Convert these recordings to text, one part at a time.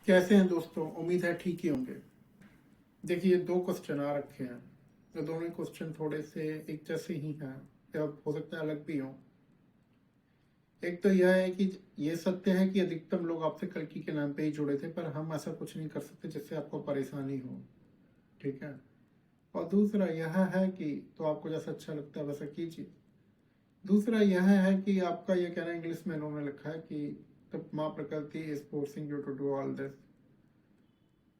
कैसे हैं दोस्तों? उम्मीद है ठीक ही होंगे। देखिए, दो क्वेश्चन आ रखे हैं। तो दोनों ही क्वेश्चन थोड़े से एक जैसे ही हैं, या हो सकता है अलग भी हों। एक तो यह है कि ये सत्य है कि अधिकतम लोग आपसे कल्कि के नाम पे ही जुड़े थे, पर हम ऐसा कुछ नहीं कर सकते जिससे आपको परेशानी हो। ठीक है। और दूसरा यह है कि तो आपको जैसा अच्छा लगता है वैसा कीजिए। दूसरा यह है कि आपका यह कहना, इंग्लिश में इन्होंने लिखा है कि द माँ प्रकृति is forcing you to do all this.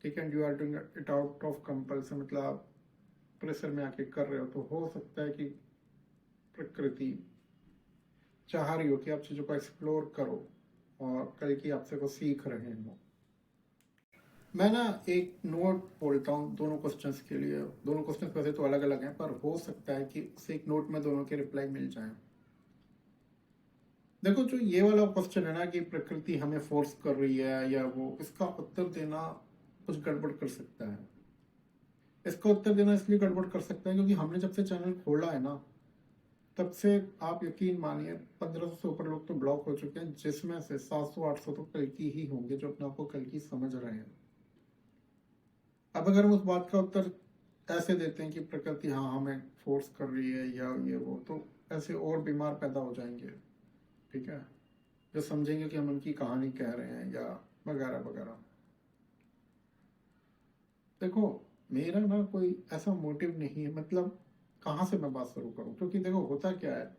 ठीक है, you are doing it out of compulsion, मतलब आप प्रेशर में आके कर रहे हो। तो हो सकता है कि प्रकृति चाह रही हो कि आप चीज़ों को एक्सप्लोर करो और कल की आपसे को सीख रहे हो। मैं ना एक नोट बोलता हूँ दोनों क्वेश्चंस के लिए। दोनों क्वेश्चंस वैसे तो अलग अलग हैं, पर हो सकता है कि उससे एक नोट में दोनों के रिप्लाई मिल जाए। देखो, जो ये वाला क्वेश्चन है ना कि प्रकृति हमें फोर्स कर रही है या वो, इसका उत्तर देना कुछ गड़बड़ कर सकता है। इसका उत्तर देना इसलिए गड़बड़ कर सकता है क्योंकि हमने जब से चैनल खोला है ना, तब से आप यकीन मानिए 1500 से ऊपर लोग तो ब्लॉक हो चुके हैं, जिसमें से 700-800 तो कल की ही होंगे जो अपने आप को कल की समझ रहे हैं। अब अगर हम उस बात का उत्तर ऐसे देते हैं कि प्रकृति हाँ हमें फोर्स कर रही है या ये वो, तो ऐसे और बीमार पैदा हो जाएंगे। ठीक है, जो समझेंगे कि हम उनकी कहानी कह रहे हैं या वगैरह वगैरह। देखो, मेरा ना कोई ऐसा मोटिव नहीं है, मतलब कहाँ से मैं बात शुरू करूँ, क्योंकि देखो होता क्या है,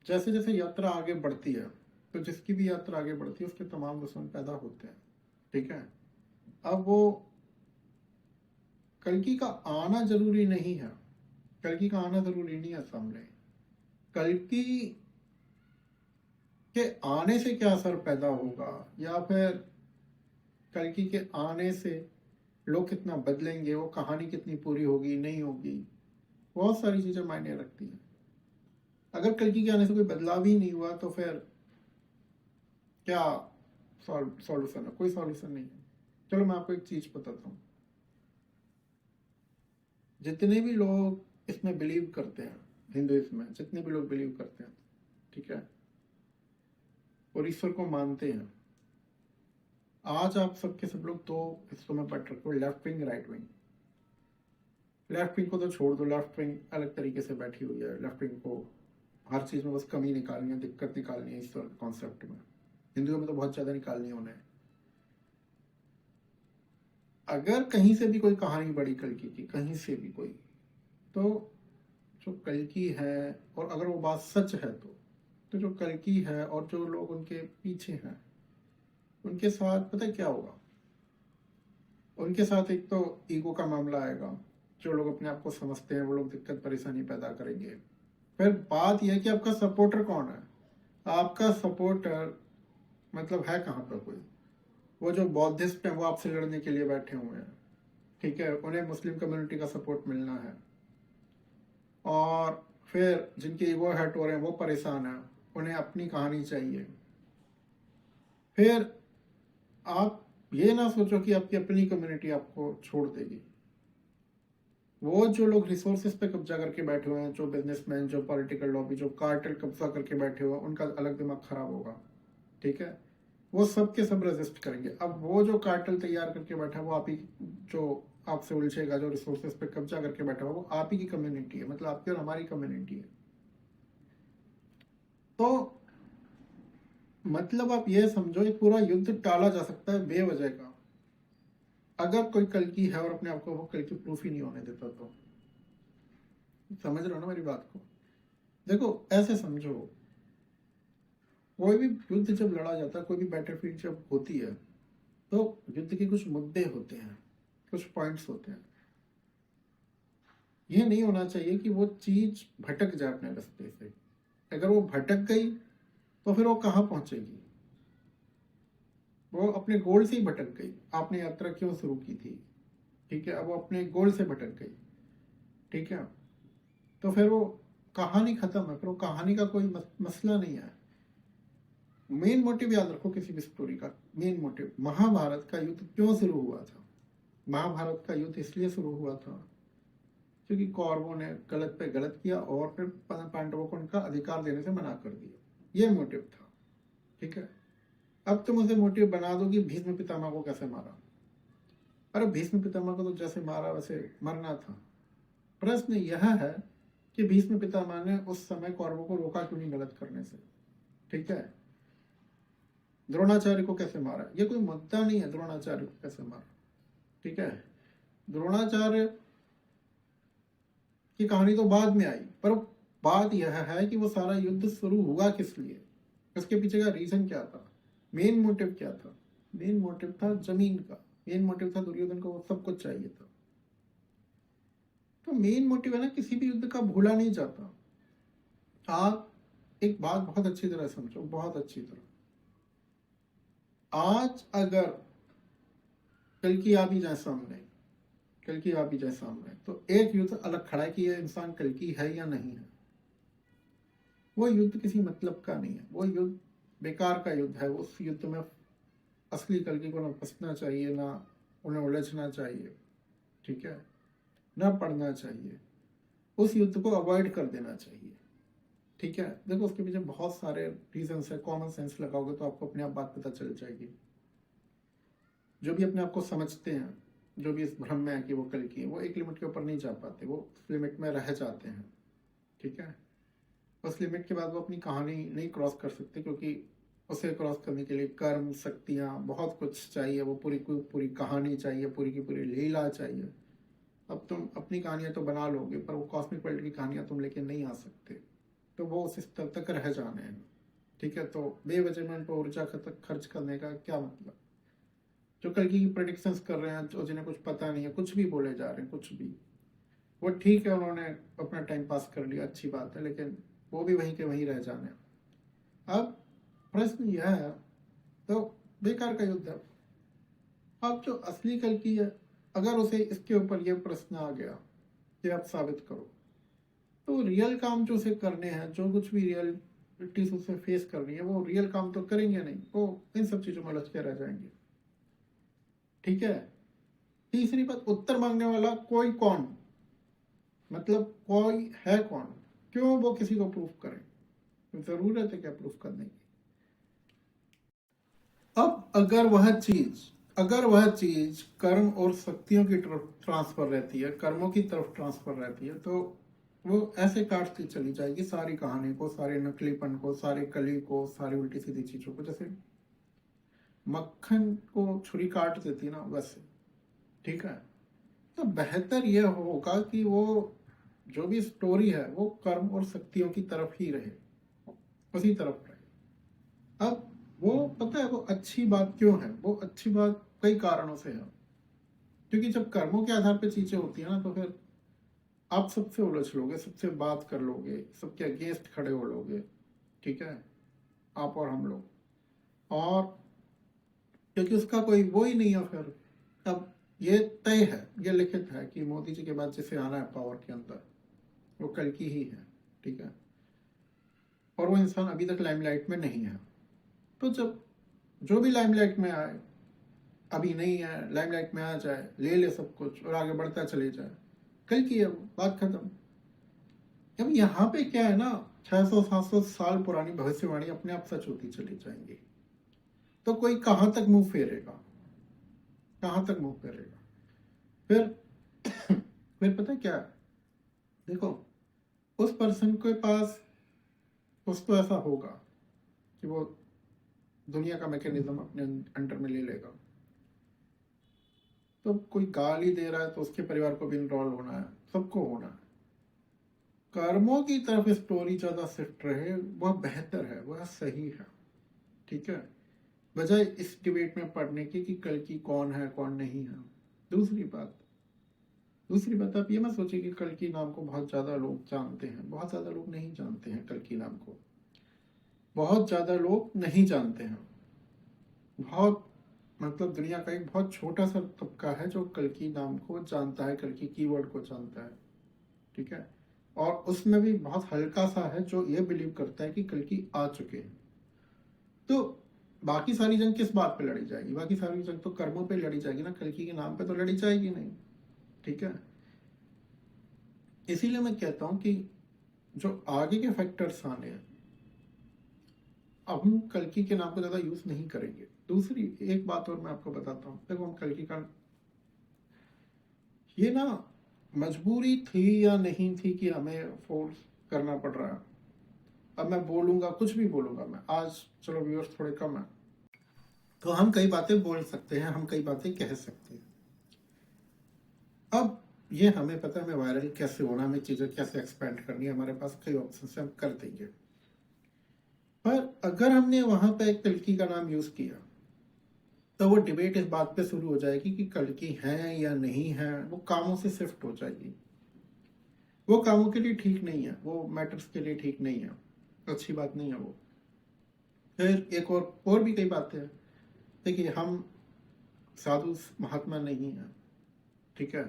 जैसे जैसे यात्रा आगे बढ़ती है, तो जिसकी भी यात्रा आगे बढ़ती है उसके तमाम दुश्मन पैदा होते हैं। ठीक है। अब वो कल्कि का आना जरूरी नहीं है। कल्कि का आना जरूरी नहीं है सामने। कल्कि के आने से क्या असर पैदा होगा, या फिर कल्कि के आने से लोग कितना बदलेंगे, वो कहानी कितनी पूरी होगी नहीं होगी, बहुत सारी चीजें मायने रखती हैं। अगर कल्कि के आने से कोई बदलाव ही नहीं हुआ तो फिर क्या सॉल्यूशन है? कोई सॉल्यूशन नहीं है। चलो मैं आपको एक चीज बताता हूँ। जितने भी लोग इसमें बिलीव करते हैं, हिंदुइज्म में जितने भी लोग बिलीव करते हैं, ठीक है, और ईश्वर को मानते हैं, आज आप सबके सब लोग दो हिस्सों में बट रखे हो, left wing right wing. Left wing को तो छोड़ दो, लेफ्ट विंग अलग तरीके से बैठी हुई है। लेफ्ट विंग को हर चीज में बस कमी निकालनी है, दिक्कत निकालनी है ईश्वर कॉन्सेप्ट में। हिंदुओं में तो बहुत ज्यादा निकालनी है उन्हें। अगर कहीं से भी कोई कहानी बड़ी कल्कि की, कहीं से भी कोई, तो जो कल्कि है, और अगर वो बात सच है तो जो कल्कि है और जो लोग उनके पीछे हैं, उनके साथ पता है क्या होगा? उनके साथ एक तो ईगो का मामला आएगा। जो लोग अपने आप को समझते हैं वो लोग दिक्कत परेशानी पैदा करेंगे। फिर बात यह है कि आपका सपोर्टर कौन है। आपका सपोर्टर मतलब है कहाँ पर कोई? वो जो बौद्धिस्ट है वो आपसे लड़ने के लिए बैठे हुए हैं। ठीक है, उन्हें मुस्लिम कम्युनिटी का सपोर्ट मिलना है। और फिर जिनके ईगो हर्ट हो रहे हैं वो परेशान है, उन्हें अपनी कहानी चाहिए। फिर आप ये ना सोचो कि आपकी अपनी कम्युनिटी आपको छोड़ देगी। वो जो लोग रिसोर्सेज पे कब्जा करके बैठे हुए हैं, जो बिजनेसमैन, जो पॉलिटिकल लॉबी, जो कार्टेल कब्जा करके बैठे हुए हैं, उनका अलग दिमाग खराब होगा। ठीक है, वो सब के सब रेजिस्ट करेंगे। अब वो जो कार्टेल तैयार करके बैठा है वो आप ही, जो आपसे उलझेगा, जो रिसोर्सेज पे कब्जा करके बैठा हुआ, वो आप ही की कम्युनिटी है, मतलब आपकी और हमारी कम्युनिटी है। तो मतलब आप ये समझो, एक पूरा युद्ध टाला जा सकता है बेवजह का, अगर कोई कल्कि है और अपने आप को वो कल्कि प्रूफ ही नहीं होने देता तो। समझ रहे हो ना मेरी बात को? देखो ऐसे समझो, कोई भी युद्ध जब लड़ा जाता है, कोई भी बैटलफील्ड जब होती है, तो युद्ध के कुछ मुद्दे होते हैं, कुछ पॉइंट्स होते हैं। ये नहीं होना चाहिए कि वो चीज भटक जाए अपने रास्ते से। अगर वो भटक गई तो फिर वो कहाँ पहुंचेगी? वो अपने गोल से ही भटक गई। आपने यात्रा क्यों शुरू की थी? ठीक है, अब वो अपने गोल से भटक गई। ठीक है, तो फिर वो कहानी खत्म है, फिर वो कहानी का कोई मसला नहीं है। मेन मोटिव याद रखो किसी भी स्टोरी का। मेन मोटिव, महाभारत का युद्ध क्यों शुरू हुआ था? महाभारत का युद्ध इसलिए शुरू हुआ था क्योंकि कौरवों ने गलत पे गलत किया और फिर पांडवों को उनका अधिकार देने से मना कर दिया। ये मोटिव था। ठीक है, अब तुम उसे मोटिव बना दो कि भीष्म पितामह को कैसे मारा। अरे भीष्म पितामह को तो जैसे मारा वैसे मरना था। प्रश्न यह है कि भीष्म पितामह ने उस समय कौरवों को रोका क्यों नहीं गलत करने से। ठीक है, द्रोणाचार्य को कैसे मारा, ये कोई मुद्दा नहीं है। द्रोणाचार्य को कैसे मारा, ठीक है, द्रोणाचार्य की कहानी तो बाद में आई, पर बात यह है कि वो सारा युद्ध शुरू हुआ किस लिए, उसके पीछे का रीजन क्या था, मेन मोटिव क्या था। मेन मोटिव था जमीन का, मेन मोटिव था दुर्योधन को वो सब कुछ चाहिए था। तो मेन मोटिव है ना, किसी भी युद्ध का भूला नहीं जाता। आप एक बात बहुत अच्छी तरह समझो, बहुत अच्छी तरह। आज अगर कल की आ भी जाए सामने, कल की आ भी जाए सामने, तो एक युद्ध अलग खड़ा है कि ये इंसान कल की है या नहीं है। वो युद्ध किसी मतलब का नहीं है, वो युद्ध बेकार का युद्ध है। उस युद्ध में असली कल की को ना फंसना चाहिए, ना उन्हें उलझना चाहिए, ठीक है, ना पढ़ना चाहिए, उस युद्ध को अवॉइड कर देना चाहिए। ठीक है, देखो उसके पीछे बहुत सारे रीजंस है, कॉमन सेंस लगाओगे तो आपको अपने आप बात पता चल जाएगी। जो भी अपने आप को समझते हैं, जो भी इस भ्रम में है कि वो कल की है, वो एक लिमिट के ऊपर नहीं जा पाते, वो उस लिमिट में रह जाते हैं। ठीक है, उस लिमिट के बाद वो अपनी कहानी नहीं क्रॉस कर सकते, क्योंकि उसे क्रॉस करने के लिए कर्म, शक्तियाँ, बहुत कुछ चाहिए। वो पूरी पूरी कहानी चाहिए, पूरी की पूरी लीला चाहिए। अब तुम अपनी कहानियां तो बना लोगे, पर वो कॉस्मिक वर्ल्ड की कहानियां तुम लेके नहीं आ सकते, तो वो उस स्तर तक रह जाने हैं। ठीक है, तो बेवजह में उन पर ऊर्जा खर्च करने का क्या मतलब। जो कल की प्रेडिक्शंस कर रहे हैं, जो जिन्हें कुछ पता नहीं है, कुछ भी बोले जा रहे हैं, कुछ भी, वो ठीक है, उन्होंने अपना टाइम पास कर लिया, अच्छी बात है, लेकिन वो भी वहीं के वहीं रह जाने। अब प्रश्न यह है, तो बेकार का युद्ध है। अब जो असली कल की है, अगर उसे इसके ऊपर यह प्रश्न आ गया कि आप साबित करो, तो रियल काम जो उसे करने हैं, जो कुछ भी रियलिटीज उसे फेस करनी है, वो रियल काम तो करेंगे नहीं, वो इन सब चीजों में लचके रह जाएंगे। ठीक है, तीसरी बात, उत्तर मांगने वाला कोई कौन, मतलब कोई है कौन, क्यों वो किसी को प्रूफ करे, जरूरत है क्या प्रूफ करने की। अब अगर वह चीज कर्म और शक्तियों की तरफ ट्रांसफर रहती है, कर्मों की तरफ ट्रांसफर रहती है, तो वो ऐसे काटती चली जाएगी सारी कहानी को, सारे नकलीपन को, सारे कली को, सारी उल्टी सीधी चीजों को, जैसे मक्खन को छुरी काट देती ना, वैसे। ठीक है, तो बेहतर यह होगा कि वो जो भी स्टोरी है वो कर्म और शक्तियों की तरफ ही रहे, उसी तरफ रहे। अब वो पता है वो अच्छी बात क्यों है, वो अच्छी बात कई कारणों से है। क्योंकि जब कर्मों के आधार पर चीजें होती है ना, तो फिर आप सबसे उलझ लोगे, सबसे बात कर लोगे, सबके अगेंस्ट खड़े हो लोगे। ठीक है, आप और हम लोग, और क्योंकि उसका कोई वो ही नहीं है फिर। अब ये तय है, ये लिखित है कि मोदी जी के बाद जिसे आना है पावर के अंदर, वो कल की ही है। ठीक है, और वो इंसान अभी तक लाइमलाइट में नहीं है। तो जब जो भी लाइमलाइट में आए, अभी नहीं है, लाइमलाइट में आ जाए, ले ले सब कुछ और आगे बढ़ता चले जाए, कल की है वो, बात खत्म। अब यहाँ पे क्या है ना, 600-700 साल पुरानी भविष्यवाणी अपने आप सच होती चली जाएंगी। तो कोई कहाँ तक मुंह फेरेगा, कहाँ तक मुंह फेरेगा फिर। फिर पता क्या है? देखो, उस पर्सन के पास उसको ऐसा होगा कि वो दुनिया का मैकेनिज्म अपने अंडर में ले लेगा। तो कोई गाली दे रहा है तो उसके परिवार को भी इन्वॉल्व होना है, सबको होना है। कर्मों की तरफ स्टोरी ज्यादा शिफ्ट रहे, वह बेहतर है, वह सही है। ठीक है, बजाय इस डिबेट में पढ़ने की कि कल की कौन है कौन नहीं है। दूसरी बात आप ये मत सोचिए कि कल की नाम को बहुत ज्यादा लोग जानते हैं, बहुत ज्यादा लोग नहीं जानते हैं कल की नाम को, बहुत ज्यादा लोग नहीं जानते हैं। बहुत, मतलब दुनिया का एक बहुत छोटा सा तबका है जो कल की नाम को जानता है, कल की कीवर्ड को जानता है। ठीक है, और उसमें भी बहुत हल्का सा है जो ये बिलीव करता है कि कल की आ चुके हैं। तो बाकी सारी जंग किस बात पे लड़ी जाएगी, बाकी सारी जंग तो कर्मों पे लड़ी जाएगी ना, कल की के नाम पे तो लड़ी जाएगी नहीं। ठीक है, इसीलिए मैं कहता हूं कि जो आगे के फैक्टर्स आने हैं, अब हम कल्कि के नाम को ज्यादा यूज नहीं करेंगे। दूसरी एक बात और मैं आपको बताता हूँ, देखो हम कल्कि का ये ना मजबूरी थी या नहीं थी कि हमें फोर्स करना पड़ रहा है। अब मैं बोलूंगा, कुछ भी बोलूंगा मैं आज, चलो व्यूअर्स थोड़े कम है तो हम कई बातें बोल सकते हैं, हम कई बातें कह सकते हैं। अब ये हमें पता है हमें वायरल कैसे होना, हमें चीजें कैसे एक्सपेंड करनी है, हमारे पास कई ऑप्शन है, हम कर देंगे। पर अगर हमने वहां पे एक कल्कि का नाम यूज किया तो वो डिबेट इस बात पे शुरू हो जाएगी कि कल्कि है या नहीं है, वो कामों से शिफ्ट हो जाएगी। वो कामों के लिए ठीक नहीं है, वो मैटर्स के लिए ठीक नहीं है, अच्छी बात नहीं है वो। फिर एक और भी कई बातें हैं। देखिए हम साधु महात्मा नहीं है, ठीक है,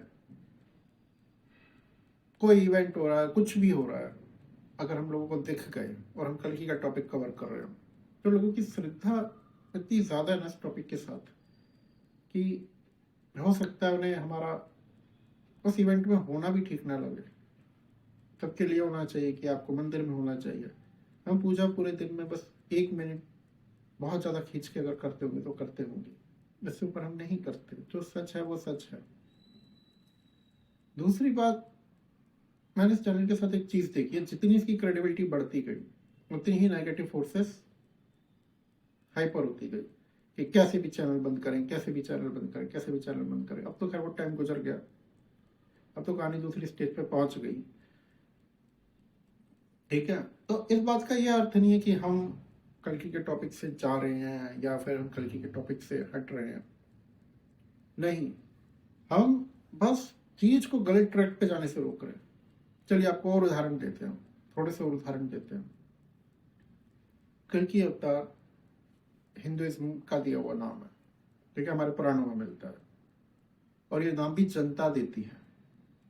कोई इवेंट हो रहा है, कुछ भी हो रहा है, अगर हम लोगों को दिख गए और हम कल्कि का टॉपिक कवर कर रहे हो तो लोगों की श्रद्धा इतनी ज्यादा है ना इस टॉपिक के साथ कि हो सकता है उन्हें हमारा उस इवेंट में होना भी ठीक ना लगे। सबके लिए होना चाहिए कि आपको मंदिर में होना चाहिए। हम पूजा पूरे दिन में बस 1 मिनट बहुत ज्यादा खींच के अगर करते होंगे तो करते होंगे, इससे ऊपर हम नहीं करते। जो सच है वो सच है। दूसरी बात, मैंने इस चैनल के साथ एक चीज देखी है, जितनी इसकी क्रेडिबिलिटी बढ़ती गई उतनी ही नेगेटिव फोर्सेस हाइपर होती गई कि कैसे भी चैनल बंद करें, कैसे भी चैनल बंद करें, कैसे भी चैनल बंद करें। अब तो खैर वो टाइम गुजर गया, अब तो कहानी दूसरी स्टेज पे पहुंच गई, ठीक है। तो इस बात का यह अर्थ नहीं है कि हम कल्कि के टॉपिक से जा रहे हैं या फिर हम कल्कि के टॉपिक से हट रहे हैं, नहीं, हम बस चीज को गलत ट्रैक पे जाने से रोक रहे हैं। चलिए आपको और उदाहरण देते हैं, थोड़े से और उदाहरण देते हैं। कल्कि अवतार हिंदुइज्म का दिया हुआ नाम है, ठीक है, हमारे पुराणों में मिलता है, और ये नाम भी जनता देती है,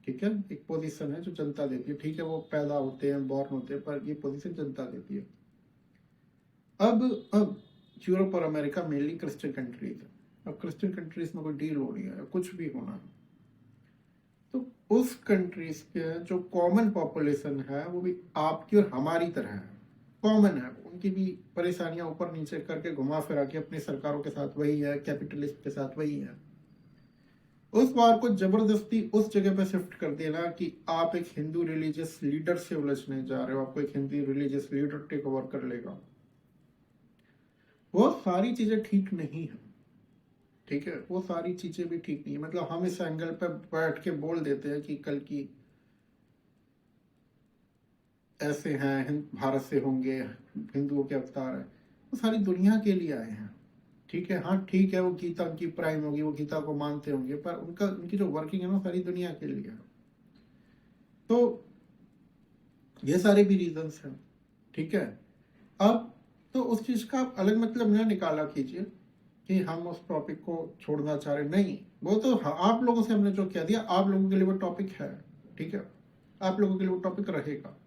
ठीक है, एक पोजीशन है जो जनता देती है, ठीक है, वो पैदा होते हैं, बॉर्न होते हैं, पर ये पोजीशन जनता देती है। अब यूरोप और अमेरिका मेनली क्रिश्चियन कंट्रीज है। अब क्रिश्चियन कंट्रीज में कोई डील होनी है, कुछ भी होना है, तो उस कंट्रीज के जो कॉमन पॉपुलेशन है वो भी आपकी और हमारी तरह है, कॉमन है। उनकी भी परेशानियां ऊपर नीचे करके घुमा फिरा के अपनी सरकारों के साथ वही है, कैपिटलिस्ट के साथ वही है। उस बार को जबरदस्ती उस जगह पे शिफ्ट कर देना कि आप एक हिंदू रिलीजियस लीडर से उलझने जा रहे हो, आपको एक Hindu religious leader take over कर लेगा, वो सारी चीजें ठीक नहीं है, ठीक है, वो सारी चीजें भी ठीक नहीं है। मतलब हम इस एंगल पे बैठ के बोल देते हैं कि कल की ऐसे हैं, भारत से होंगे, हिंदुओं के अवतार है, वो सारी दुनिया के लिए आए हैं, ठीक है। हाँ ठीक है, वो गीता उनकी प्राइम होगी, वो गीता को मानते होंगे, पर उनकी जो वर्किंग है ना सारी दुनिया के लिए है। तो ये सारे भी रीजंस हैं, ठीक है। अब तो उस चीज का आप अलग मतलब न निकाला कीजिए कि हम उस टॉपिक को छोड़ना चाह रहे, नहीं, वो तो आप लोगों से हमने जो कह दिया, आप लोगों के लिए वो टॉपिक है, ठीक है, आप लोगों के लिए वो टॉपिक रहेगा,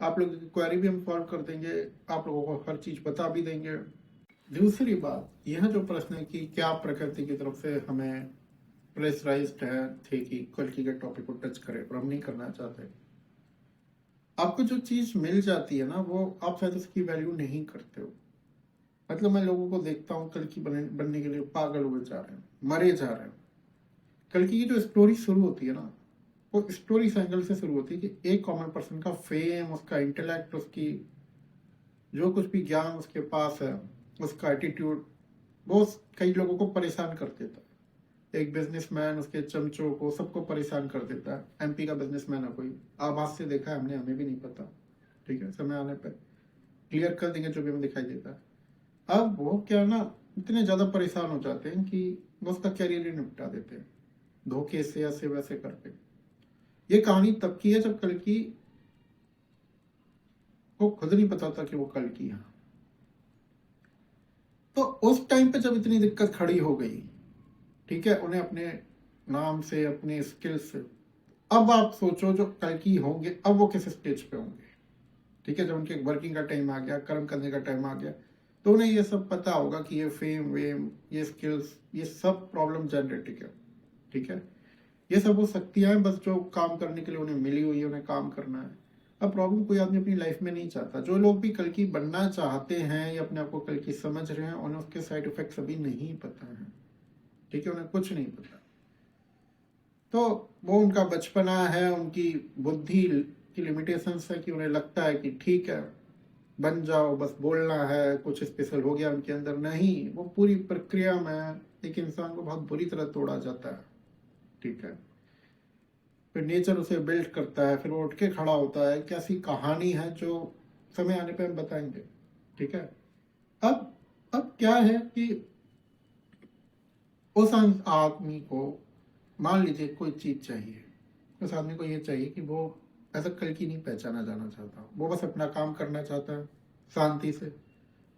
आप लोगों की क्वेरी भी हम सॉल्व कर देंगे, आप लोगों को हर चीज बता भी देंगे। दूसरी बात, यह जो प्रश्न है कि क्या प्रकृति की तरफ से हमें प्रेशराइज्ड है थे कि कल्कि के टॉपिक को टच करें, पर हम नहीं करना चाहते। आपको जो चीज मिल जाती है ना, वो आप शायद उसकी वैल्यू नहीं करते हो। मतलब मैं लोगों को देखता हूँ कल्कि बनने के लिए पागल हुए जा रहे हैं, मरे जा रहे हैं। कल्कि की जो स्टोरी शुरू होती है ना, वो स्टोरी इस एंगल से शुरू होती है कि एक कॉमन पर्सन का फेम, उसका इंटेलेक्ट, उसकी जो कुछ भी ज्ञान उसके पास है, उसका एटीट्यूड, वो कई लोगों को परेशान कर देता है। एक बिजनेसमैन उसके चमचों को सबको परेशान कर देता है। एमपी का बिजनेसमैन है कोई, आवाज से देखा है हमने, हमें भी नहीं पता, ठीक है, समय आने पर क्लियर कर देंगे जो भी हमें दिखाई देता है। अब वो क्या ना, इतने ज्यादा परेशान हो जाते हैं कि वो उसका कैरियर ही निपटा देते हैं धोखे से, ऐसे वैसे करके। ये कहानी तब की है जब कल्कि को खुद नहीं पता था कि वो कल्कि है। तो उस टाइम पे जब इतनी दिक्कत खड़ी हो गई, ठीक है, उन्हें अपने नाम से, अपने स्किल से, अब आप सोचो जो कल्कि होंगे अब वो किस स्टेज पे होंगे, ठीक है। जब उनके वर्किंग का टाइम आ गया, कर्म करने का टाइम आ गया, तो उन्हें ये सब पता होगा कि ये फेम वेम, ये स्किल्स, ये सब प्रॉब्लम जनरेटिक है, ठीक है। ये सब वो शक्तियां हैं बस जो काम करने के लिए उन्हें मिली हुई है, उन्हें काम करना है। अब प्रॉब्लम कोई आदमी अपनी लाइफ में नहीं चाहता। जो लोग भी कल की बनना चाहते हैं या अपने आप को कल की समझ रहे हैं, उन्हें उसके साइड इफेक्ट्स अभी नहीं पता है, ठीक है, उन्हें कुछ नहीं पता। तो वो उनका बचपना है, उनकी बुद्धि की लिमिटेशंस है कि उन्हें लगता है कि ठीक है बन जाओ, बस बोलना है, कुछ स्पेशल हो गया उनके अंदर। नहीं, वो पूरी प्रक्रिया में एक इंसान को बहुत बुरी तरह तोड़ा जाता है, ठीक है। फिर नेचर उसे बिल्ड करता है, फिर वो उठ के खड़ा होता है। कैसी कहानी है जो समय आने पे हम बताएंगे, ठीक है। अब क्या है कि उस आदमी को, मान लीजिए कोई चीज चाहिए, उस आदमी को ये चाहिए कि वो ऐसा कल की नहीं पहचाना जाना चाहता, वो बस अपना काम करना चाहता है शांति से।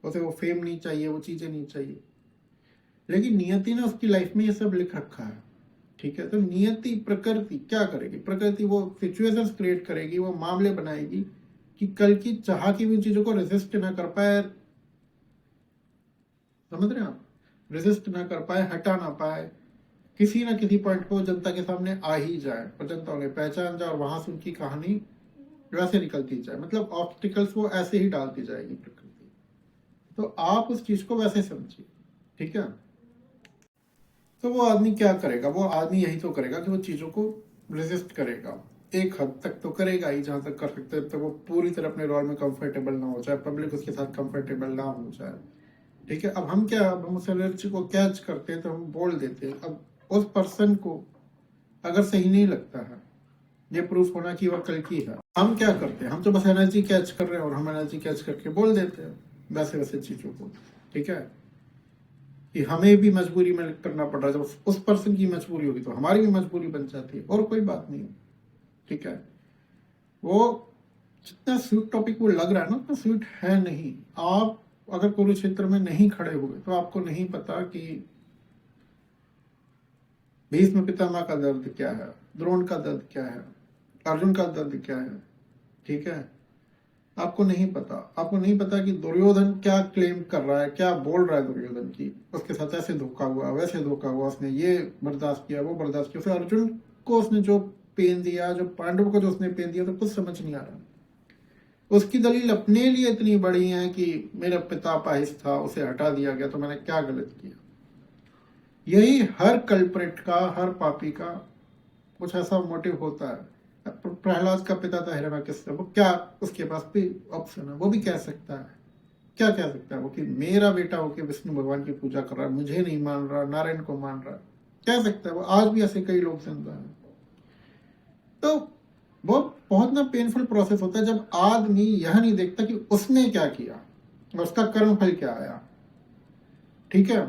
उसे वो फेम नहीं चाहिए, वो चीजें नहीं चाहिए। लेकिन नियति ने उसकी लाइफ में ये सब लिख रखा है, ठीक है। तो नियति, प्रकृति क्या करेगी? प्रकृति वो सिचुएशंस क्रिएट करेगी, वो मामले बनाएगी कि कल की चाह की भी चीजों को रेजिस्ट ना कर पाए, समझ रहे हैं आप? रेजिस्ट ना कर पाए, हटा ना पाए, किसी ना किसी पॉइंट पे जनता के सामने आ ही जाए और जनता उन्हें पहचान जाए और वहां से उनकी कहानी वैसे निकलती जाए। मतलब ऑब्स्टिकल्स वो ऐसे ही डालती जाएगी प्रकृति। तो आप उस चीज को वैसे समझिए, ठीक है। तो वो आदमी क्या करेगा? वो आदमी यही तो करेगा कि वो चीजों को रेजिस्ट करेगा, एक हद तक तो करेगा ही, जहां तक कर सकते हैं। तो वो पूरी तरह अपने रोल में कंफर्टेबल ना हो जाए, पब्लिक उसके साथ कंफर्टेबल ना हो जाए, ठीक है। अब हम उस एनर्जी को कैच करते हैं तो हम बोल देते हैं। अब उस पर्सन को अगर सही नहीं लगता है ये प्रूफ होना कि वह कल की है, हम क्या करते हैं? हम तो बस एनर्जी कैच कर रहे हैं और हम एनर्जी कैच करके बोल देते हैं वैसे वैसे चीजों को, ठीक है। कि हमें भी मजबूरी में करना पड़ रहा है, जब उस पर्सन की मजबूरी होगी तो हमारी भी मजबूरी बन जाती है, और कोई बात नहीं, ठीक है। वो जितना स्वीट टॉपिक वो लग रहा है ना, उतना स्वीट है नहीं। आप अगर कुरुक्षेत्र में नहीं खड़े हुए तो आपको नहीं पता कि भीष्म पितामह का दर्द क्या है, द्रोण का दर्द क्या है, अर्जुन का दर्द क्या है, ठीक है। आपको नहीं पता। आपको नहीं पता कि दुर्योधन क्या क्लेम कर रहा है, क्या बोल रहा है दुर्योधन की उसके साथ ऐसे धोखा हुआ, वैसे धोखा हुआ, उसने ये बर्दाश्त किया, वो बर्दाश्त किया। फिर अर्जुन को उसने जो पेन दिया, जो पांडव को जो उसने पेन दिया, तो कुछ समझ नहीं आ रहा। उसकी दलील अपने लिए इतनी बड़ी है कि मेरा पिता अपाहिज था, उसे हटा दिया गया, तो मैंने क्या गलत किया। यही हर कल्प्रेट का, हर पापी का कुछ ऐसा मोटिव होता है। प्रहलाद का पिता था हिरण्यकश्यप, वो क्या, उसके पास भी ऑप्शन है, वो भी कह सकता है, क्या कह सकता है वो, कि मेरा बेटा होके विष्णु भगवान की पूजा कर रहा है, मुझे नहीं मान रहा, नारायण को मान रहा है, कह सकता है वो। आज भी ऐसे कई लोग जिंदा हैं। तो वो बहुत ना पेनफुल प्रोसेस होता है जब आदमी यह नहीं देखता कि उसने क्या किया और उसका कर्म फल क्या आया, ठीक है।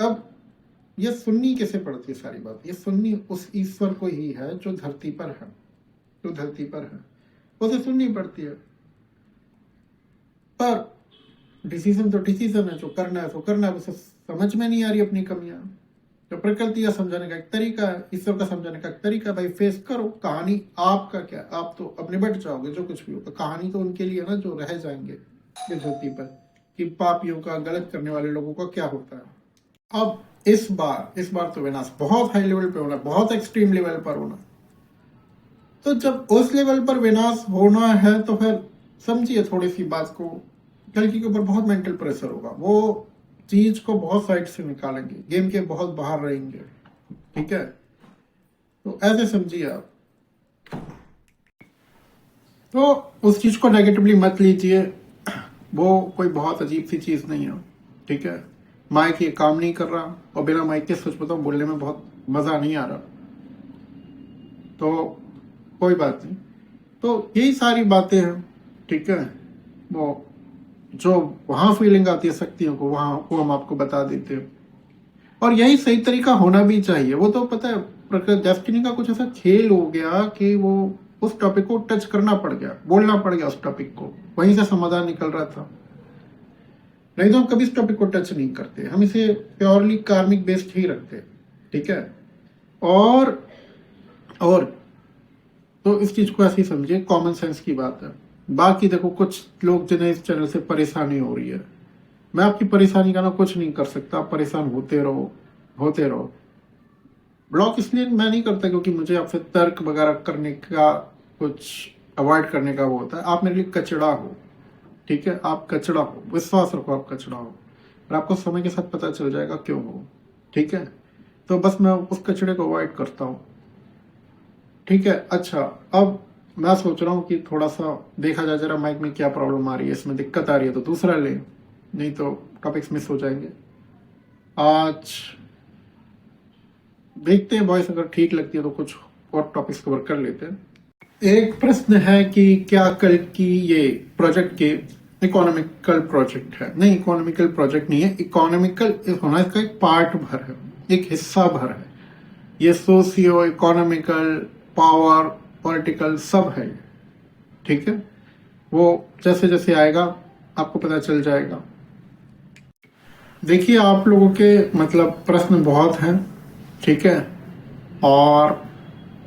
अब ये सुननी कैसे पड़ती है सारी बात? ये सुननी उस ईश्वर को ही है जो धरती पर है, जो धरती पर है, उसे सुननी पड़ती है। पर डिसीजन तो डिसीजन है, जो करना है तो करना है। उसे समझ में नहीं आ रही अपनी कमियां, तो प्रकृति का समझाने का एक तरीका है, ईश्वर का समझाने का एक तरीका है, भाई फेस करो। कहानी आपका क्या, आप तो अब निबट जाओगे, जो कुछ भी होगा कहानी तो उनके लिए ना जो रह जाएंगे इस धरती पर, कि पापियों का, गलत करने वाले लोगों का क्या होता है। अब इस बार तो विनाश बहुत हाई लेवल पे होना, बहुत एक्सट्रीम लेवल पर होना। तो जब उस लेवल पर विनाश होना है तो फिर समझिए थोड़ी सी बात को, कल्कि के ऊपर बहुत मेंटल प्रेशर होगा, वो चीज को बहुत साइड से निकालेंगे, गेम के बहुत बाहर रहेंगे, ठीक है। तो ऐसे समझिए आप। तो उस चीज को नेगेटिवली मत लीजिए, वो कोई बहुत अजीब सी चीज नहीं है, ठीक है। माइक ये काम नहीं कर रहा, और बिना माइक के सच बताऊं बोलने में बहुत मजा नहीं आ रहा, तो कोई बात नहीं। तो यही सारी बातें हैं, ठीक है। वो जो वहां फीलिंग आती है शक्तियों को, वहां वो हम आपको बता देते हैं, और यही सही तरीका होना भी चाहिए। वो तो पता है प्रकृति डेस्टिनी का कुछ ऐसा खेल हो गया कि वो उस टॉपिक को टच करना पड़ गया, बोलना पड़ गया उस टॉपिक को, वहीं से समाधान निकल रहा था। नहीं तो हम कभी इस टॉपिक को टच नहीं करते, हम इसे प्योरली कार्मिक बेस्ड ही रखते, ठीक है। और तो इस चीज को ऐसे ही समझिए, कॉमन सेंस की बात है। बाकी देखो, कुछ लोग जिन्हें इस चैनल से परेशानी हो रही है, मैं आपकी परेशानी का ना कुछ नहीं कर सकता, आप परेशान होते रहो। ब्लॉक इसलिए मैं नहीं करता क्योंकि मुझे आपसे तर्क वगैरह करने का कुछ अवॉइड करने का वो होता है, आप मेरे लिए कचड़ा हो, ठीक है, आप कचड़ा हो, विश्वास रखो आप कचड़ा हो, और आपको समय के साथ पता चल जाएगा क्यों हो, ठीक है। तो बस मैं उस कचड़े को अवॉइड करता हूँ, ठीक है। अच्छा, अब मैं सोच रहा हूँ कि थोड़ा सा देखा जाए जरा माइक में क्या प्रॉब्लम आ रही है, इसमें दिक्कत आ रही है तो दूसरा ले, नहीं तो टॉपिक्स मिस हो जाएंगे। आज देखते हैं वॉइस अगर ठीक लगती है तो कुछ और टॉपिक्स कवर कर लेते हैं। एक प्रश्न है कि क्या कल की ये प्रोजेक्ट के इकोनॉमिकल प्रोजेक्ट है? नहीं, इकोनॉमिकल प्रोजेक्ट नहीं है, इकोनॉमिकल होना इसका एक पार्ट भर है, एक हिस्सा भर है। ये सोशियो इकोनॉमिकल, पावर, पॉलिटिकल सब है, ठीक है। वो जैसे जैसे आएगा आपको पता चल जाएगा। देखिए, आप लोगों के मतलब प्रश्न बहुत हैं, ठीक है, और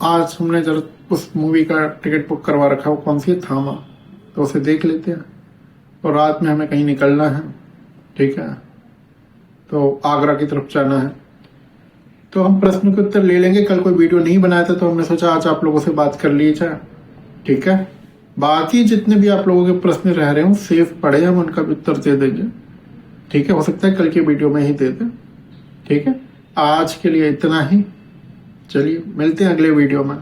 आज हमने जब उस मूवी का टिकट बुक करवा रखा है, वो कौन सी है, थामा, तो उसे देख लेते हैं। और रात में हमें कहीं निकलना है, ठीक है, तो आगरा की तरफ जाना है, तो हम प्रश्न के उत्तर ले लेंगे। कल कोई वीडियो नहीं बनाया था तो हमने सोचा आज आप लोगों से बात कर ली जाए, ठीक है। बाकी जितने भी आप लोगों के प्रश्न रह रहे हो सेफ पड़े, हम उनका भी उत्तर दे देंगे, ठीक है। हो सकता है कल की वीडियो में ही दे दें, ठीक है। आज के लिए इतना ही, चलिए मिलते हैं अगले वीडियो में।